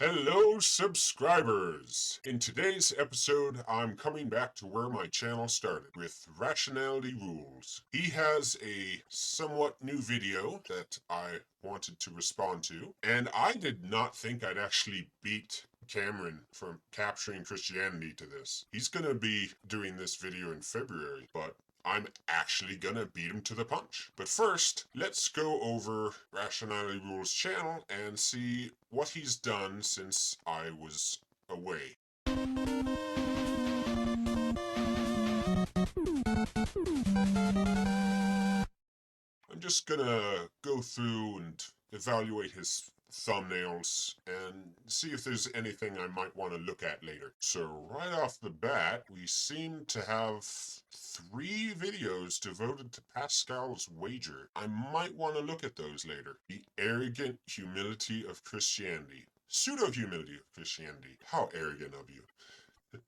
Hello, subscribers! In today's episode, I'm coming back to where my channel started, with Rationality Rules. He has a somewhat new video that I wanted to respond to, and I did not think I'd actually beat Cameron from capturing Christianity to this. He's gonna be doing this video in February, but I'm actually gonna beat him to the punch. But first, let's go over Rationality Rules channel and see what he's done since I was away. I'm just gonna go through and evaluate his thumbnails and see if there's anything I might want to look at later. So right off the bat, we seem to have 3 videos devoted to Pascal's wager. I might want to look at those later. The arrogant humility of Christianity. Pseudo-humility of Christianity. How arrogant of you.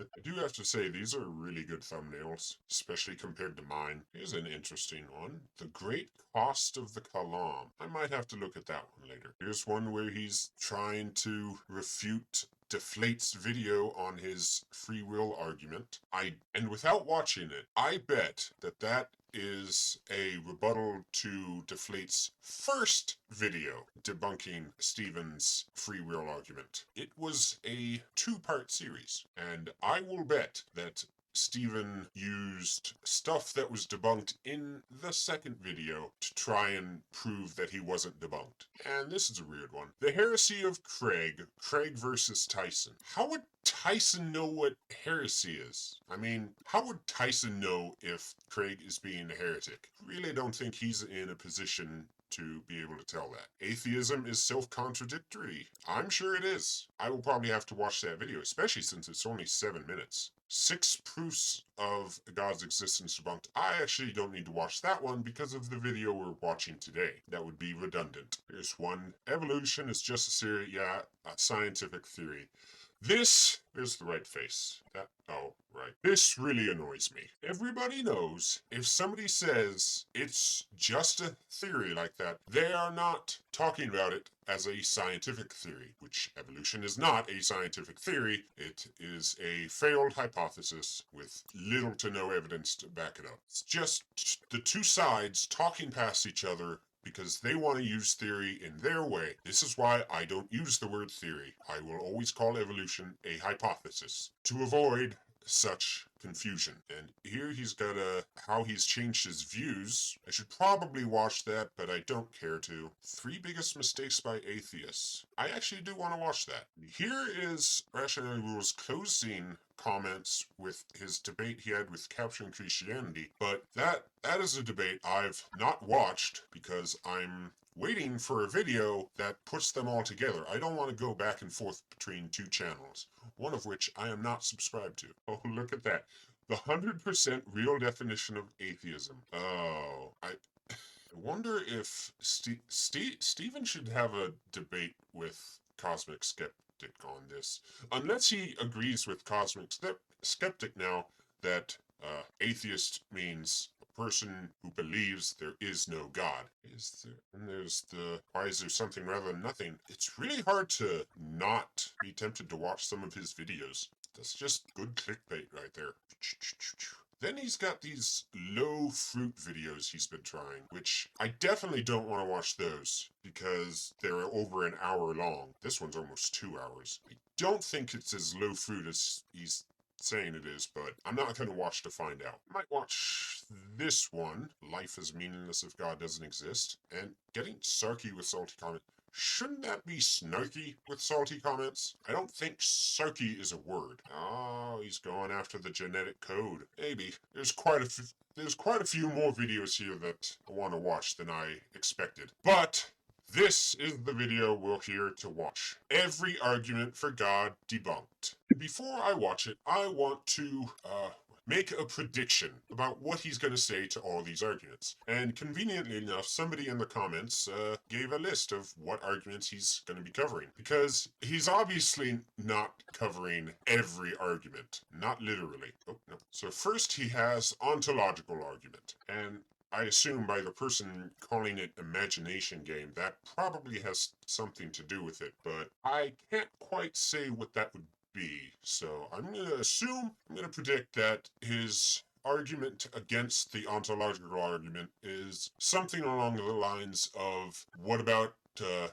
I do have to say, these are really good thumbnails, especially compared to mine. Here's an interesting one. The Great Cost of the Kalam. I might have to look at that one later. Here's one where he's trying to refute Deflate's video on his free will argument. And without watching it, I bet that is a rebuttal to Deflate's first video debunking Stephen's free will argument. It was a 2-part series, and I will bet that Stephen used stuff that was debunked in the second video to try and prove that he wasn't debunked. And this is a weird one. The heresy of Craig versus Tyson. How would Tyson know what heresy is? I mean, how would Tyson know if Craig is being a heretic? Really don't think he's in a position to be able to tell that. Atheism is self-contradictory. I'm sure it is. I will probably have to watch that video, especially since it's only 7 minutes. 6 proofs of God's existence debunked. I actually don't need to watch that one because of the video we're watching today. That would be redundant. Here's one. Evolution is just a scientific theory. There's the right face. Right. This really annoys me. Everybody knows if somebody says it's just a theory like that, they are not talking about it as a scientific theory, which evolution is not a scientific theory. It is a failed hypothesis with little to no evidence to back it up. It's just the two sides talking past each other because they want to use theory in their way. This is why I don't use the word theory. I will always call evolution a hypothesis to avoid such confusion. And here he's got how he's changed his views. I should probably watch that, but I don't care to. 3 biggest mistakes by atheists. I actually do want to watch that. Here is Rationality Rules' closing comments with his debate he had with Capturing Christianity, but that is a debate I've not watched because I'm waiting for a video that puts them all together. I don't want to go back and forth between 2 channels, one of which I am not subscribed to. Oh, look at that. The 100% real definition of atheism. Oh, I wonder if Stephen should have a debate with Cosmic Skeptic on this. Unless he agrees with Cosmic Skeptic now that atheist means a person who believes there is no God. And there's why is there something rather than nothing? It's really hard to not be tempted to watch some of his videos. That's just good clickbait right there. Then he's got these low fruit videos he's been trying, which I definitely don't want to watch those because they're over an hour long. This one's almost 2 hours. I don't think it's as low fruit as he's saying it is, but I'm not going to watch to find out. I might watch this one, Life is Meaningless If God Doesn't Exist, and getting sarky with salty comment. Shouldn't that be snarky with salty comments? I don't think sarky is a word. Oh, he's going after the genetic code. Maybe. There's quite a few more videos here that I want to watch than I expected. But this is the video we're here to watch. Every argument for God debunked. Before I watch it, I want to make a prediction about what he's going to say to all these arguments. And conveniently enough, somebody in the comments gave a list of what arguments he's going to be covering. Because he's obviously not covering every argument. Not literally. Oh, no. So first he has ontological argument. And I assume by the person calling it imagination game, that probably has something to do with it, but I can't quite say what that would be. So I'm going to predict that his argument against the ontological argument is something along the lines of, what about the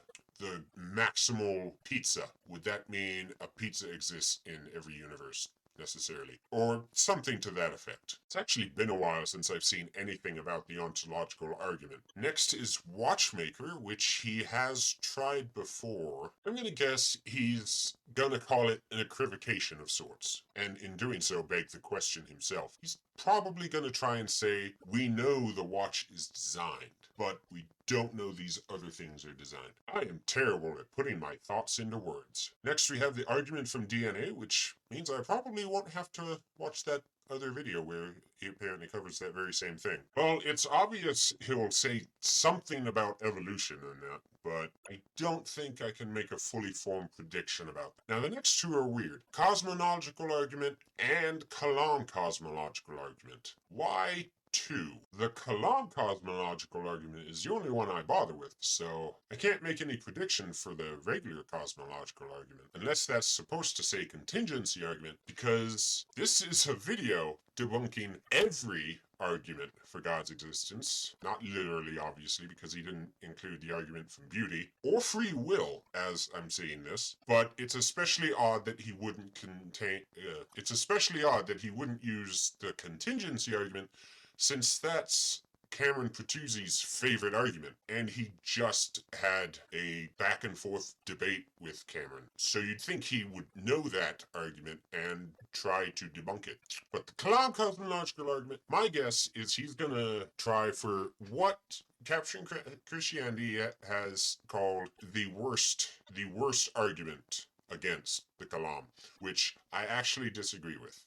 maximal pizza? Would that mean a pizza exists in every universe? Necessarily, or something to that effect. It's actually been a while since I've seen anything about the ontological argument. Next is Watchmaker, which he has tried before. I'm going to guess he's going to call it an equivocation of sorts, and in doing so beg the question himself. He's probably going to try and say, we know the watch is designed, but we don't know these other things are designed. I am terrible at putting my thoughts into words. Next, we have the argument from DNA, which means I probably won't have to watch that other video where he apparently covers that very same thing. Well, it's obvious he'll say something about evolution in that, but I don't think I can make a fully formed prediction about that. Now, the next two are weird. Cosmological argument and Kalam cosmological argument. Why two? The Kalam cosmological argument is the only one I bother with, so I can't make any prediction for the regular cosmological argument, unless that's supposed to say contingency argument, because this is a video debunking every argument for God's existence, not literally, obviously, because he didn't include the argument from beauty, or free will, as I'm saying this, but it's especially odd that he wouldn't use the contingency argument, since that's Cameron Patuzzi's favorite argument, and he just had a back and forth debate with Cameron. So you'd think he would know that argument and try to debunk it. But the Kalam cosmological argument, my guess is he's gonna try for what Capturing Christianity has called the worst argument against the Kalam, which I actually disagree with.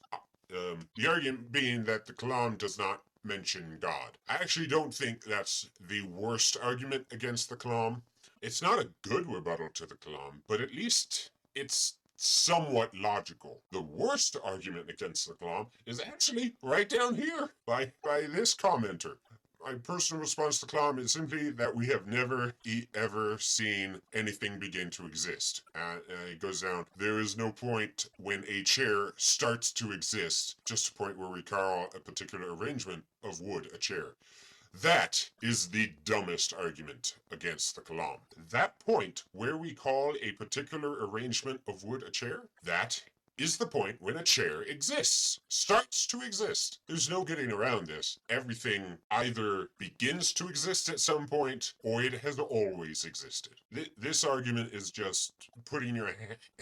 The argument being that the Kalam does not mention God. I actually don't think that's the worst argument against the Kalam. It's not a good rebuttal to the Kalam, but at least it's somewhat logical. The worst argument against the Kalam is actually right down here by this commenter. My personal response to Kalam is simply that we have never ever seen anything begin to exist. It goes down, there is no point when a chair starts to exist, just a point where we call a particular arrangement of wood a chair. That is the dumbest argument against the Kalam. That point where we call a particular arrangement of wood a chair, that is the point when a chair exists, starts to exist. There's no getting around this. Everything either begins to exist at some point, or it has always existed. This argument is just putting your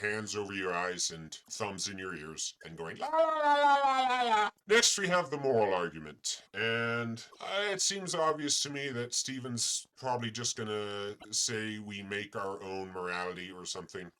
hands over your eyes and thumbs in your ears and going la la la la la la. Next we have the moral argument, and it seems obvious to me that Stephen's probably just gonna say we make our own morality or something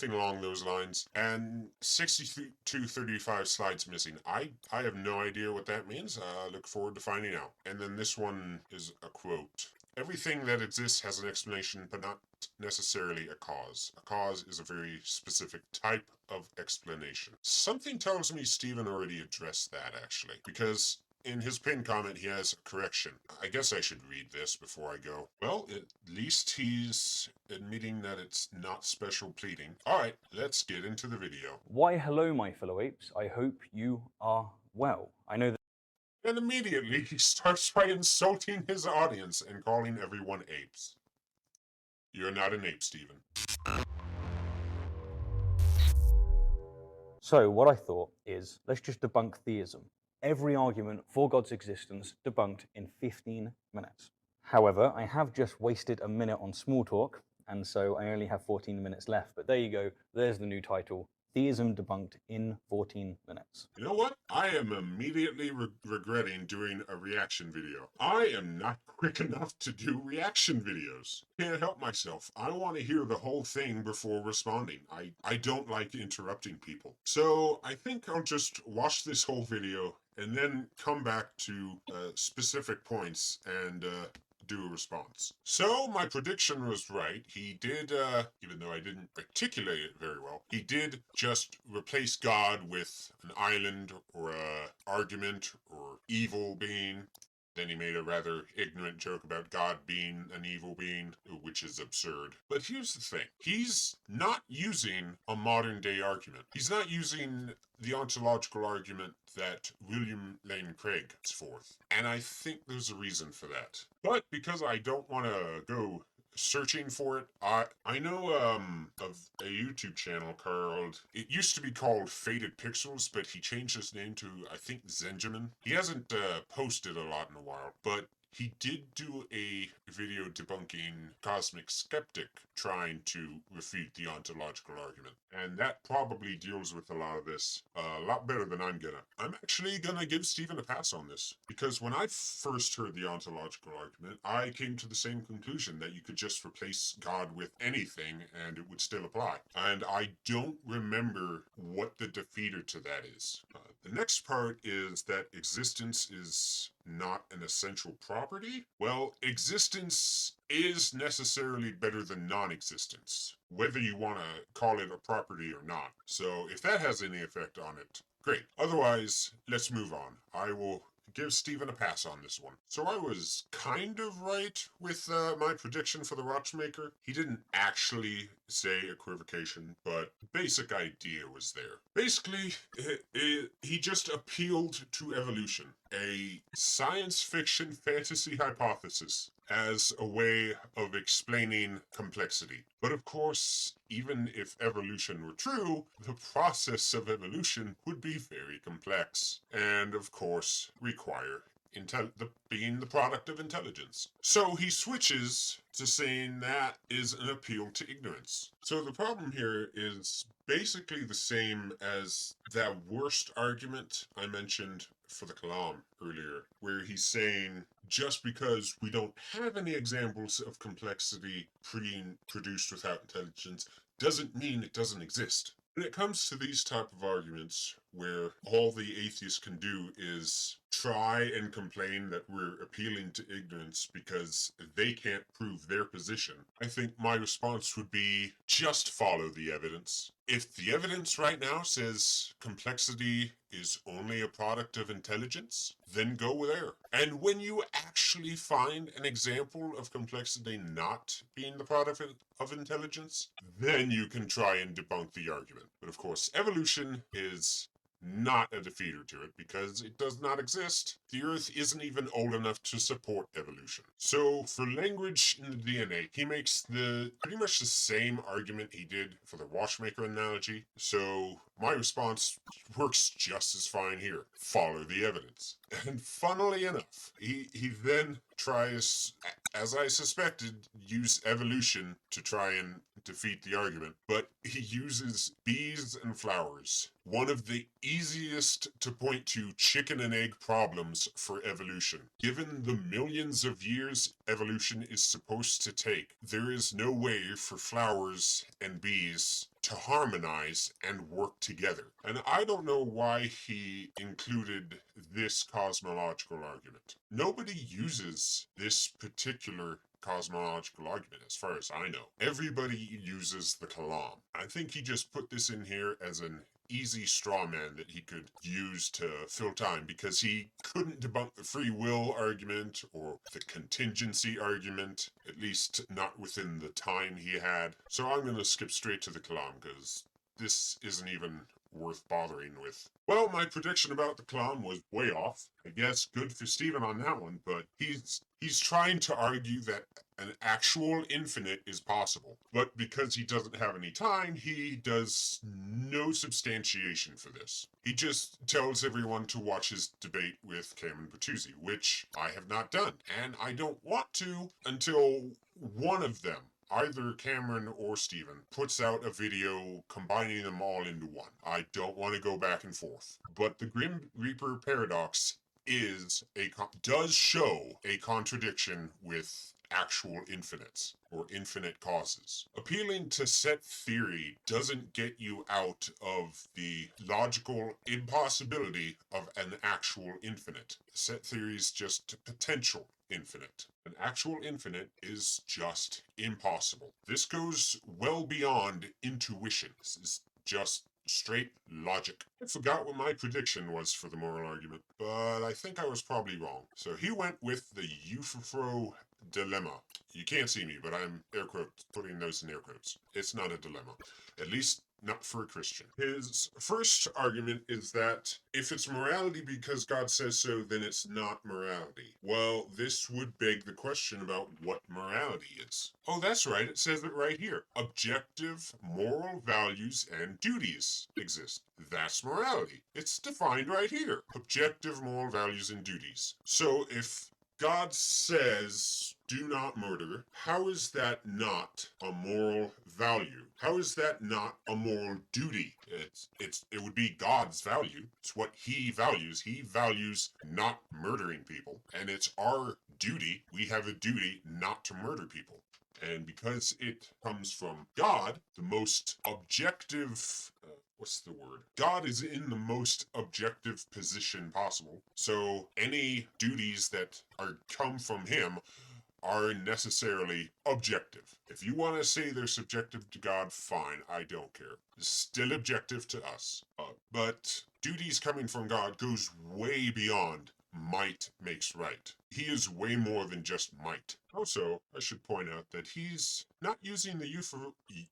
along those lines. And 6235 slides missing. I have no idea what that means. I look forward to finding out. And then this one is a quote. Everything that exists has an explanation, but not necessarily a cause. A cause is a very specific type of explanation. Something tells me Stephen already addressed that, actually, because in his pinned comment, he has a correction. I guess I should read this before I go. Well, at least he's admitting that it's not special pleading. All right, let's get into the video. Why, hello, my fellow apes. I hope you are well. I know that. And immediately he starts by insulting his audience and calling everyone apes. You're not an ape, Stephen. So what I thought is, let's just debunk theism. Every argument for God's existence debunked in 15 minutes. However, I have just wasted a minute on small talk, and so I only have 14 minutes left. But there you go. There's the new title. Theism debunked in 14 minutes. You know what? I am immediately regretting doing a reaction video. I am not quick enough to do reaction videos. Can't help myself. I want to hear the whole thing before responding. I don't like interrupting people. So I think I'll just watch this whole video and then come back to specific points and do a response. So my prediction was right. He did, even though I didn't articulate it very well, he did just replace God with an island or a argument or evil being. Then he made a rather ignorant joke about God being an evil being, which is absurd. But here's the thing. He's not using a modern day argument. He's not using the ontological argument that William Lane Craig puts forth. And I think there's a reason for that. But because I don't want to go searching for it, I know of a YouTube channel called, it used to be called Faded Pixels, but he changed his name to, I think, Zenjamin. He hasn't posted a lot in a while, but he did do a video debunking Cosmic Skeptic trying to refute the ontological argument. And that probably deals with a lot of this a lot better than I'm gonna. I'm actually gonna give Stephen a pass on this. Because when I first heard the ontological argument, I came to the same conclusion that you could just replace God with anything and it would still apply. And I don't remember what the defeater to that is. The next part is that existence is not an essential property. Well, existence is necessarily better than non-existence, whether you want to call it a property or not. So if that has any effect on it, great. Otherwise, let's move on. I will give Stephen a pass on this one. So I was kind of right with my prediction for the watchmaker. He didn't actually say equivocation, but basic idea was there. Basically, he just appealed to evolution, a science fiction fantasy hypothesis, as a way of explaining complexity. But of course, even if evolution were true, the process of evolution would be very complex, and of course require being the product of intelligence. So he switches to saying that is an appeal to ignorance. So the problem here is basically the same as that worst argument I mentioned for the Kalam earlier, where he's saying just because we don't have any examples of complexity being produced without intelligence doesn't mean it doesn't exist. When it comes to these type of arguments where all the atheists can do is try and complain that we're appealing to ignorance because they can't prove their position, I think my response would be just follow the evidence. If the evidence right now says complexity is only a product of intelligence, then go there. And when you actually find an example of complexity not being the product of intelligence, then you can try and debunk the argument. But of course, evolution is not a defeater to it because it does not exist. The Earth isn't even old enough to support evolution. So for language in the DNA, he makes pretty much the same argument he did for the watchmaker analogy. So my response works just as fine here. Follow the evidence. And funnily enough, he then tries, as I suspected, use evolution to try and defeat the argument, but he uses bees and flowers, one of the easiest to point to chicken and egg problems for evolution. Given the millions of years evolution is supposed to take, there is no way for flowers and bees to harmonize and work together. And I don't know why he included this cosmological argument. Nobody uses this particular cosmological argument, as far as I know. Everybody uses the Kalam. I think he just put this in here as an easy straw man that he could use to fill time because he couldn't debunk the free will argument or the contingency argument, at least not within the time he had. So I'm going to skip straight to the Kalam because this isn't even worth bothering with. Well, my prediction about the Kalam was way off. I guess good for Stephen on that one, but he's trying to argue that an actual infinite is possible. But because he doesn't have any time, he does no substantiation for this. He just tells everyone to watch his debate with Cameron Bertuzzi, which I have not done. And I don't want to until one of them, either Cameron or Stephen, puts out a video combining them all into one. I don't want to go back and forth. But the Grim Reaper paradox does show a contradiction with actual infinites or infinite causes. Appealing to set theory doesn't get you out of the logical impossibility of an actual infinite. Set theory is just potential infinite. An actual infinite is just impossible. This goes well beyond intuition. This is just straight logic. I forgot what my prediction was for the moral argument, but I think I was probably wrong. So he went with the Euthyphro dilemma. You can't see me, but I'm air quotes, putting those in air quotes. It's not a dilemma. At least not for a Christian. His first argument is that if it's morality because God says so, then it's not morality. Well, this would beg the question about what morality is. Oh, that's right, it says it right here. Objective moral values and duties exist. That's morality. It's defined right here. Objective moral values and duties. So if God says, do not murder, how is that not a moral value? How is that not a moral duty? It would be God's value. It's what he values. He values not murdering people. And it's our duty. We have a duty not to murder people. And because it comes from God, the most objective, what's the word? God is in the most objective position possible. So any duties that come from him are necessarily objective. If you want to say they're subjective to God, fine, I don't care. It's still objective to us. But duties coming from God goes way beyond might makes right. He is way more than just might. Also, I should point out that he's not using the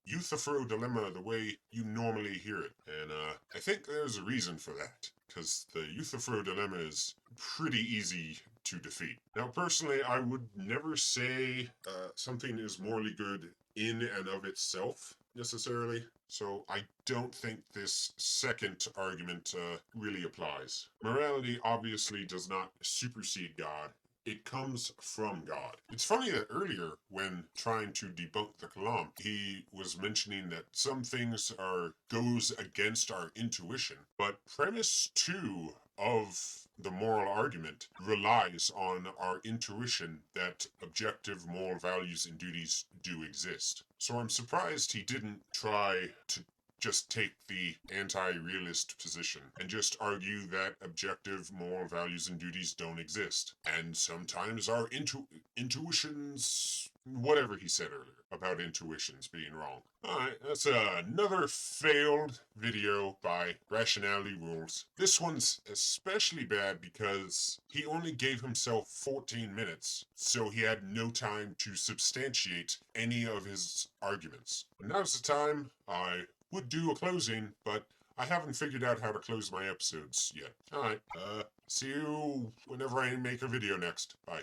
Euthyphro dilemma the way you normally hear it. And I think there's a reason for that, because the Euthyphro dilemma is pretty easy to defeat. Now, personally, I would never say something is morally good in and of itself, necessarily. So I don't think this second argument really applies. Morality obviously does not supersede God. It comes from God. It's funny that earlier, when trying to debunk the Kalam, he was mentioning that some things goes against our intuition. But premise 2 of the moral argument relies on our intuition that objective moral values and duties do exist. So I'm surprised he didn't try to just take the anti-realist position and just argue that objective moral values and duties don't exist. And sometimes our intuitions, whatever he said earlier about intuitions being wrong. Alright, that's another failed video by Rationality Rules. This one's especially bad because he only gave himself 14 minutes, so he had no time to substantiate any of his arguments. Now's the time I would do a closing, but I haven't figured out how to close my episodes yet. Alright, see you whenever I make a video next. Bye.